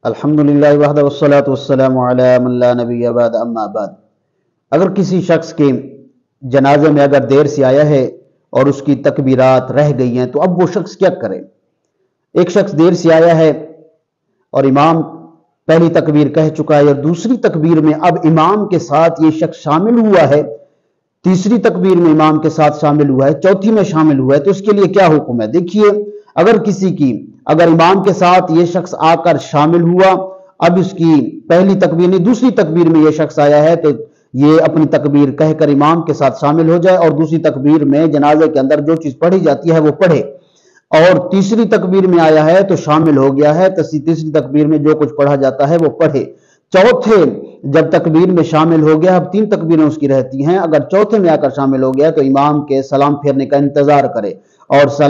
الحمدللہ وحدہ والصلاة والسلام علی من لا نبی بعد اما بعد۔ اگر کسی شخص کے جنازے میں اگر دیر سے آیا ہے اور اس کی تکبیرات رہ گئی ہیں تو اب وہ شخص کیا کرے؟ ایک شخص دیر سے آیا ہے اور امام پہلی تکبیر کہہ چکا ہے اور دوسری تکبیر میں اب امام کے ساتھ یہ شخص شامل ہوا ہے، تیسری تکبیر میں امام کے ساتھ شامل ہوا ہے، چوتھی میں شامل ہوا ہے، تو اس کے لیے کیا حکم ہے؟ دیکھیے، اگر امام کے ساتھ یہ شخص آ کر شامل ہوا، اب اس کی پہلی تکبیر نہیں دوسری تکبیر میں یہ شخص آیا ہے تو یہ اپنی تکبیر کہہ کر امام کے ساتھ شامل ہو جائے اور دوسری تکبیر میں جنازے کے اندر جو چیز پڑھی جاتی ہے وہ پڑھے، اور تیسری تکبیر میں آیا ہے تو شامل ہو گیا ہے، تیسری تکبیر میں جو کچھ پڑھا جاتا ہے وہ پڑھے۔ چوتھے جب تکبیر میں شامل ہو گیا، اب 3 تکبیریں اس کی رہتی ہیں، اگر چوتھے میں آ کر شامل ہو گیا تو امام کے سلام پھیرنے کا انتظار کرے، اور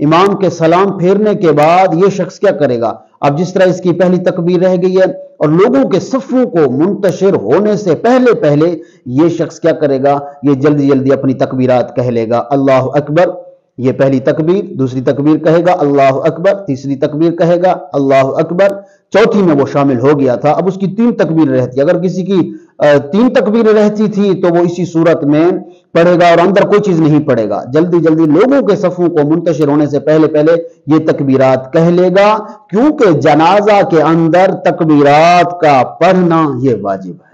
امام کے سلام پھیرنے کے بعد یہ شخص کیا کرے گا؟ اب جس طرح اس کی پہلی تکبیر رہ گئی ہے اور لوگوں کے صفوں کو منتشر ہونے سے پہلے یہ شخص کیا کرے گا؟ یہ جلدی جلدی اپنی تکبیرات کہہ لے گا۔ اللہ اکبر، یہ پہلی تکبیر، دوسری تکبیر کہے گا اللہ اکبر، تیسری تکبیر کہے گا اللہ اکبر، چوتھی میں وہ شامل ہو گیا تھا، اب اس کی 3 تکبیر رہتی۔ اگر کسی کی 3 تکبیر رہتی تھی تو وہ اسی صورت میں پڑھے گا اور اندر کوئی چیز نہیں پڑھے گا، جلدی جلدی لوگوں کے صفوں کو منتشر ہونے سے پہلے یہ تکبیرات کہہ لے گا، کیونکہ جنازہ کے اندر تکبیرات کا پڑھنا یہ واجب ہے۔